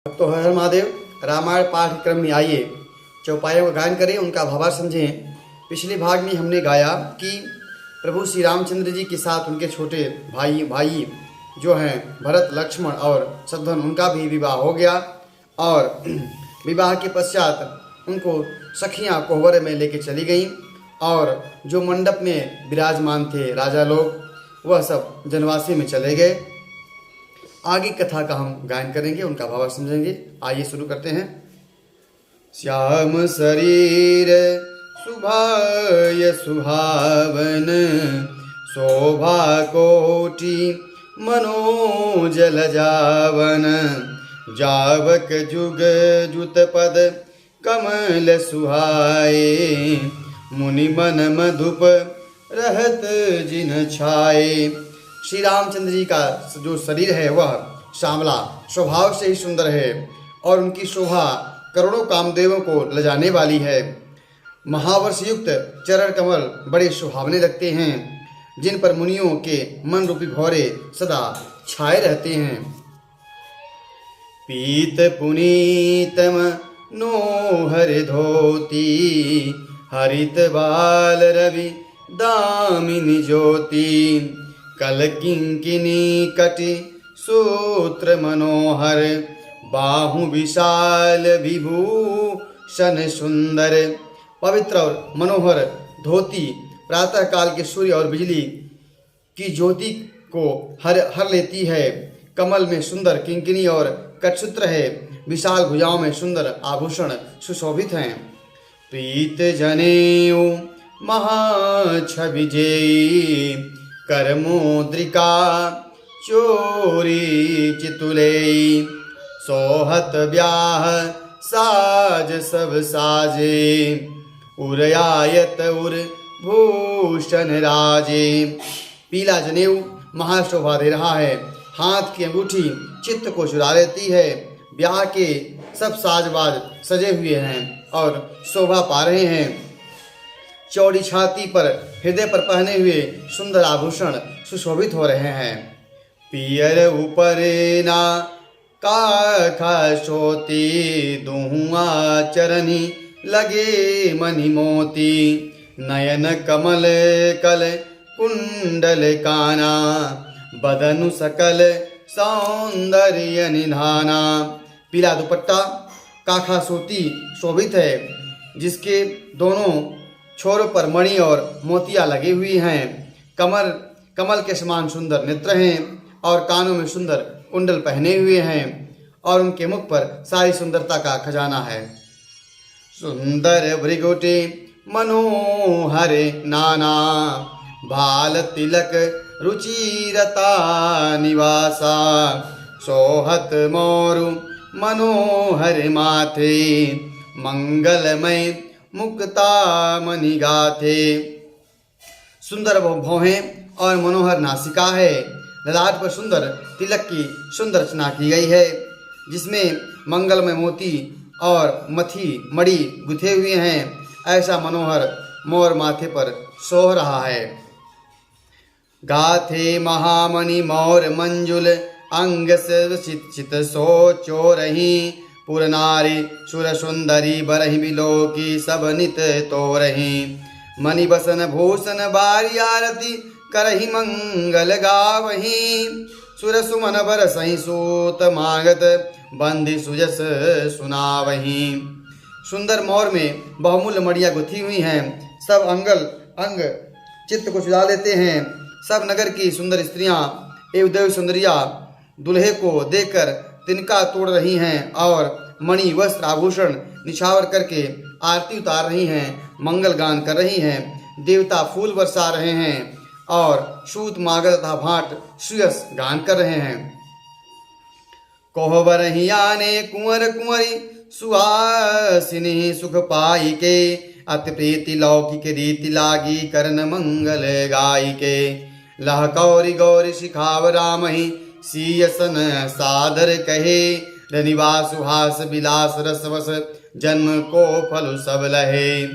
तो हर हर महादेव। रामायण पाठ्यक्रम में आइए चौपाइयों का गायन करें, उनका भावार्थ समझें। पिछले भाग में हमने गाया कि प्रभु श्री रामचंद्र जी के साथ उनके छोटे भाई जो हैं भरत, लक्ष्मण और शत्रुघ्न, उनका भी विवाह हो गया और विवाह के पश्चात उनको सखियां कोहबर में लेके चली गईं और जो मंडप में विराजमान थे राजा लोग, वह सब जनवासी में चले गए। आगे कथा का हम गायन करेंगे, उनका भावार्थ समझेंगे। आइए शुरू करते हैं। श्याम शरीर सुभाय सुहावन, शोभा कोटि मनोजल जावन, जावक जुग जुत पद कमल सुहाए, मुनि मन मधुप रहत जिन छाए। श्री रामचंद्र जी का जो शरीर है वह श्यामला स्वभाव से ही सुंदर है और उनकी शोभा करोड़ों कामदेवों को लजाने वाली है। महावर्ष युक्त चरण कमल बड़े सुहावने लगते हैं, जिन पर मुनियों के मन रूपी भौरे सदा छाए रहते हैं। पीत पुनीतम नोहर धोती, हरित बाल रवि दामिनी ज्योति, कल किंकिनी कटि सूत्र मनोहर, बाहु विशाल विभूषण सुंदर। पवित्र और मनोहर धोती प्रातः काल के सूर्य और बिजली की ज्योति को हर लेती है। कमल में सुंदर किंकिनी और कटसूत्र है। विशाल भुजाओं में सुंदर आभूषण सुशोभित हैं। प्रीत जनेऊ महाछवि जेई, करमोद्रिका चोरी चितुले, सोहत ब्याह साज सब साजे, उरयायत उर भूषण राजे। पीला जनेऊ महाशोभा दे रहा है। हाथ की अंगूठी चित्त को चुरा लेती है। ब्याह के सब साजबाज सजे हुए हैं और शोभा पा रहे हैं। चौड़ी छाती पर हृदय पर पहने हुए सुंदर आभूषण सुशोभित हो रहे हैं। पियर ऊपर ना काखा सोती, दुहुआ चरनी लगे मणि मोती, नयन कमल कल कुंडल काना, बदनु सकल सौंदर्य निधाना। पीला दुपट्टा काखा सोती शोभित है, जिसके दोनों छोरों पर मणि और मोतियां लगी हुई हैं। कमल के समान सुंदर नेत्र हैं और कानों में सुंदर कुंडल पहने हुए हैं और उनके मुख पर सारी सुंदरता का खजाना है। सुंदर भृगुटी मनोहर नाना, भाल तिलक रुचिरता निवासा, सोहत मोरु मनोहर माथे, मंगलमय मुक्ता मणि गाथे। सुंदर भौहें और मनोहर नासिका है। ललाट पर सुंदर तिलक की सुंदर रचना की गई है, जिसमें मंगलमय मोती और मणि गुथे हुए हैं। ऐसा मनोहर मोर माथे पर सोह रहा है। गाथे महामणि मोर मंजुल, अंग चित सो चोरही, पुर नारी सुर सुंदरी बरहि बिलोकी, सब नित तोरही, मणि बसन भूषण बारी आरती, करहि मंगल गावही, सुर सुमन बरसहि सूत मागत, बंधि सुजस सुनावही। सुंदर मोर में बहुमूल्य मणियां गुथी हुई हैं। सब अंग चित्त को चुरा लेते हैं। सब नगर की सुंदर स्त्रियां एवं देव सुंदरिया दुल्हे को देखकर तिनका तोड़ रही हैं और मणि वस्त्र आभूषण निछावर करके आरती उतार रही हैं, मंगल गान कर रही हैं। देवता फूल बरसा रहे हैं और सूत मागध तथा भाट सुयस गान कर रहे हैं। कोहबर आने कुंवर कुंवरी, सुहासिनी सुख पाई के, अति प्रीति लौकिक रीति लागी, करण मंगल गाई के, लह कौरी गौरी शिखाव रामहि, सीयसन सादर कहे, रनिवास सुहास विलास रसवस, जन्म को फल सब लहे।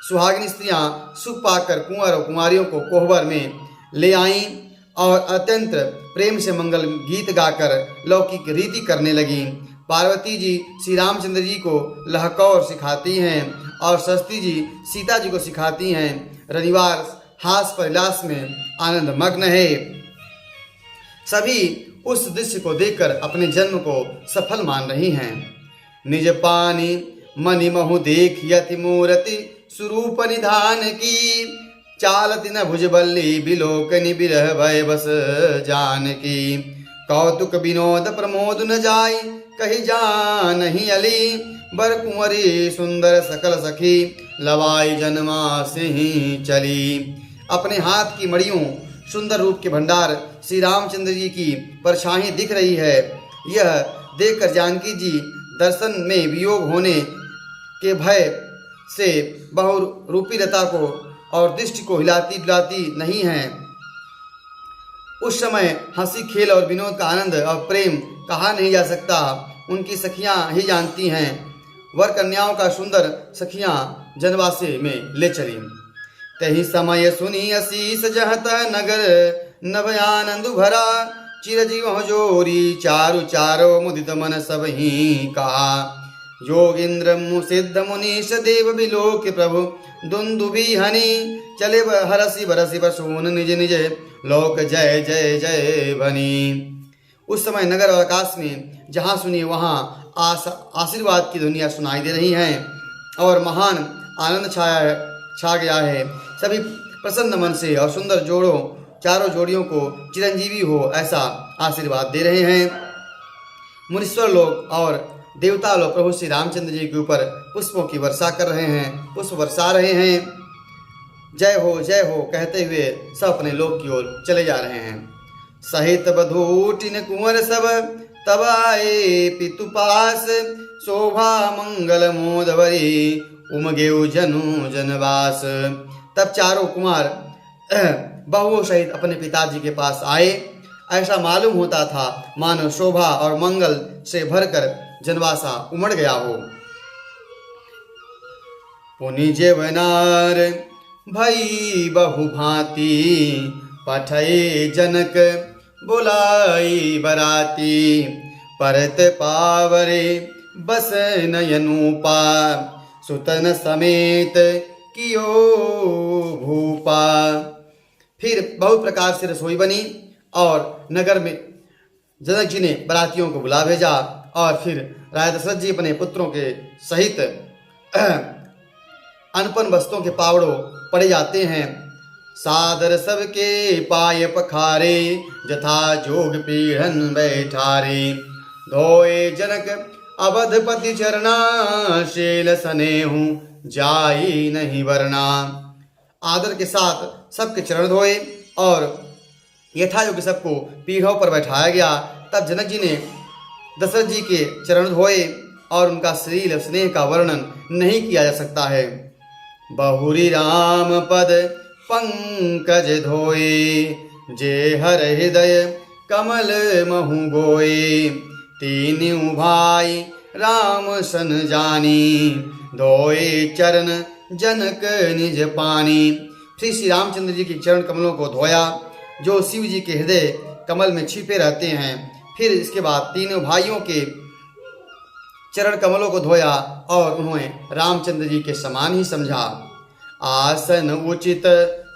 सुहागिनी स्त्रियां सुख पाकर कुंवर और कुंवारियों को कोहबर में ले आईं और अत्यंत प्रेम से मंगल गीत गाकर लौकिक रीति करने लगी। पार्वती जी श्री रामचंद्र जी को लहकौर सिखाती हैं और सरस्वती जी सीता जी को सिखाती हैं। रविवार हास परिलास में आनंद मग्न है। सभी उस दृश्य को देखकर अपने जन्म को सफल मान रही हैं। निज पानी मनि महु देख यति मूर्ति स्वरूप निधान की, चालति न भुजबल्ली बिलोकनि बिरह भय बस जान की। कौतुक विनोद प्रमोद न जाय कही जान ही अली, बर कुंवरी सुंदर सकल सखी लवाई जन्मा से ही चली। अपने हाथ की मड़ियों सुंदर रूप के भंडार श्री रामचंद्र जी की परछाई दिख रही है। यह देखकर जानकी जी दर्शन में वियोग होने के भय से बहुरूपी लता को और दृष्टि को हिलाती डुलाती नहीं हैं। उस समय हंसी खेल और विनोद का आनंद और प्रेम कहा नहीं जा सकता। उनकी सखियां ही जानती हैं। वर कन्याओं का सुंदर सखियां जनवासे में ले चली। तही समय सुनी असीस जहत नगर नभ आनंद भरा, चिरजीव जोरी चारु चारो मुदित मन सब ही कहा। योगींद्र सिद्ध मुनीश देव बिलोक प्रभु दुंदुभि हनि, चले हरसी बरसी बसून निज निज लोक जय जय जय बनी। उस समय नगर और आकाश में जहाँ सुनिए वहाँ आशीर्वाद की ध्वनियाँ सुनाई दे रही हैं और महान आनंद छा गया है। सभी प्रसन्न मन से और सुंदर चारों जोड़ियों को चिरंजीवी हो ऐसा आशीर्वाद दे रहे हैं। मुनीश्वर लोग और देवता लोग प्रभु श्री रामचंद्र जी के ऊपर पुष्पों की वर्षा कर रहे हैं, पुष्प वर्षा रहे हैं। जय हो कहते हुए सब अपने लोक की ओर चले जा रहे हैं। सहित बधूटिन कुंवर सब तब आए पितु पास, शोभा मंगल मोदवरी उमगेउ जनु जनवास। तब चारों कुमार बहुओं सहित अपने पिताजी के पास आए। ऐसा मालूम होता था मानो शोभा और मंगल से भरकर जनवासा उमड़ गया हो। पुनि जेवनार भई बहु भांति, पठई जनक बुलाई बराती। परत पावरे बस नयनूपा, सुतन समेत कियो भूपा। फिर बहुत प्रकार से रसोई बनी और नगर में जनक जी ने बरातियों को बुला भेजा और फिर राजा दशरथ जी अपने पुत्रों के सहित अनपन वस्तुओं के पावड़ों पड़े जाते हैं। सादर सबके पाय पखारे, जथा जोग पीढ़न बैठारे। धोए जनक अवधपति चरना, शेल सनेहु जाई नहीं वरना। आदर के साथ सबके चरण धोए और यथायोग्य सबको पीढ़ों पर बैठाया गया। तब जनक जी ने दशरथ जी के चरण धोए और उनका श्रील स्नेह का वर्णन नहीं किया जा सकता है। बहुरी राम पद पंकज धोए, जे हर हृदय कमल महु गोए। तीनू भाई राम सन जानी, धोए चरण जनक निज पानी। श्री रामचंद्र जी के चरण कमलों को धोया जो शिव जी के हृदय कमल में छिपे रहते हैं। फिर इसके बाद तीनों भाइयों के चरण कमलों को धोया और उन्होंने रामचंद्र जी के समान ही समझा। आसन उचित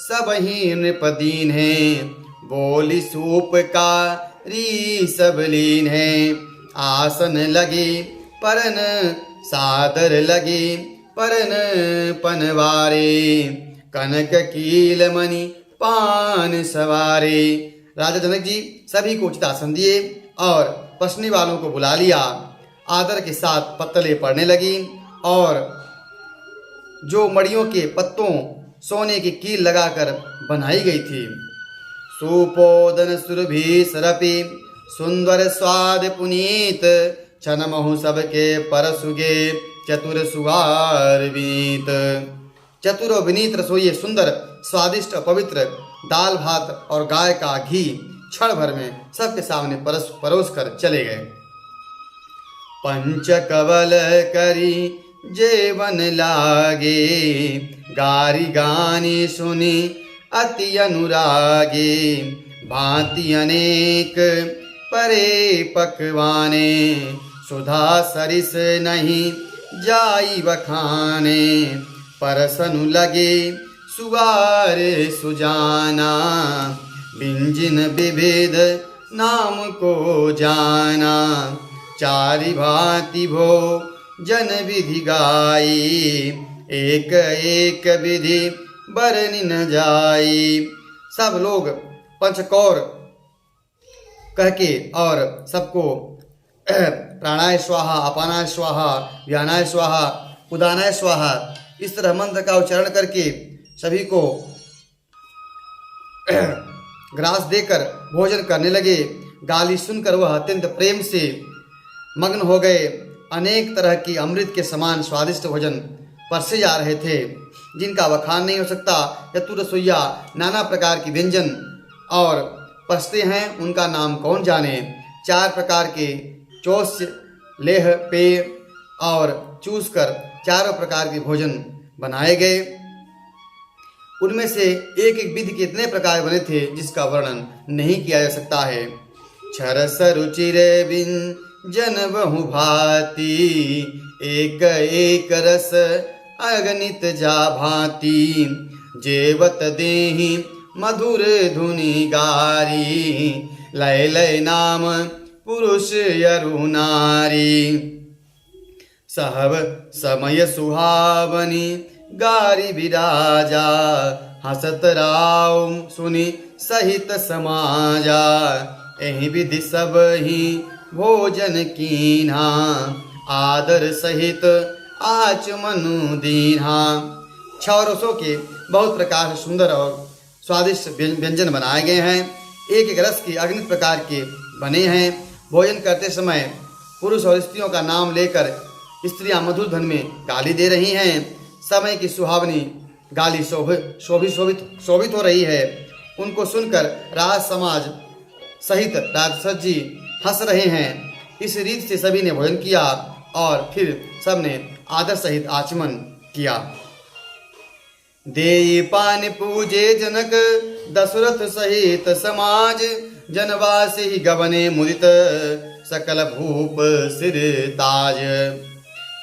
सब ही नृपदीन है, बोली सूप का री सब लीन है। आसन लगे परन सादर लगे, परन पनवारे। कनक कील मणि पान सवारे। राजा जनक जी सभी को उचित आसन दिए और पसने वालों को बुला लिया। आदर के साथ पत्तलें पड़ने लगी और जो मड़ियों के पत्तों सोने की कील लगाकर बनाई गई थी। सुपोदन सुरभि सरपि, सुंदर स्वाद पुनीत। छनमहु सबके परसुगे, चतुर सुवार विनीत। चतुर और विनीत रसोई सुंदर स्वादिष्ट पवित्र दाल भात और गाय का घी क्षण भर में सबके सामने परोस कर चले गए। पंच कवल करी जेवन लागे, गारी गानी सुनी अति अनुरागे। भांति अनेक परे पकवाने, सुधा सरिस नहीं जाई बखाने, परसनु लगे सुवार सुजाना, बिंजिन विविध नाम को जाना, चारि भांति भो जन विधि गाई, एक एक विधि बरनि न जाई। सब लोग पंचकौर कह के और सबको प्राणाय स्वाहा, अपानाय स्वाहा, व्यानाय स्वाहा, उदानाय स्वाहा, इस तरह मंत्र का उच्चारण करके सभी को ग्रास देकर भोजन करने लगे। गाली सुनकर वह अत्यंत प्रेम से मग्न हो गए। अनेक तरह की अमृत के समान स्वादिष्ट भोजन परसे जा रहे थे, जिनका बखान नहीं हो सकता। चतुर रसोइया नाना प्रकार की व्यंजन और परसते हैं, उनका नाम कौन जाने। 4 प्रकार के चोष्य, लेह, पेय और चूस कर 4 प्रकार के भोजन बनाए गए। उनमें से एक एक विधि के इतने प्रकार बने थे जिसका वर्णन नहीं किया जा सकता है। छरस रुचिर व्यंजन बहु भांति, एक एक रस अगणित जा भांति, जेवत देहि मधुर धुनि गारी, लय लय नाम पुरुष यरु नारी, सहब समय सुहावनी गारी विराजा, हसत राव सुनि सहित समाजा, एहि विधि सब ही भोजन कीन्हा, आदर सहित आचमनु दीन्हा। 6 रसों के बहुत प्रकार से सुंदर और स्वादिष्ट व्यंजन बनाए गए हैं। एक एक रस के अगणित प्रकार के बने हैं। भोजन करते समय पुरुष और स्त्रियों का नाम लेकर स्त्रियां मधुर ध्वनि में गाली दे रही हैं। समय की सुहावनी गाली शोभित हो रही है। उनको सुनकर राज समाज सहित राजसज जी हंस रहे हैं। इस रीत से सभी ने भोजन किया और फिर सबने आदर सहित आचमन किया। देई पान पूजे जनक दशरथ सहित समाज, जनवासी ही गवने मुदित सकल भूप सिर ताज।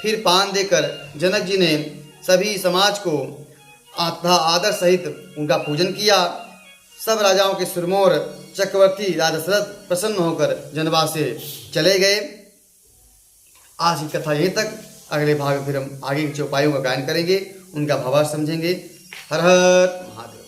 फिर पान देकर जनक जी ने सभी समाज को आदर सहित उनका पूजन किया। सब राजाओं के सिरमौर चक्रवर्ती राजा दशरथ प्रसन्न होकर जनवास से चले गए। आज की कथा यहीं तक। अगले भाग में फिर हम आगे के चौपाइयों का गायन करेंगे, उनका भावार्थ समझेंगे। हर हर महादेव।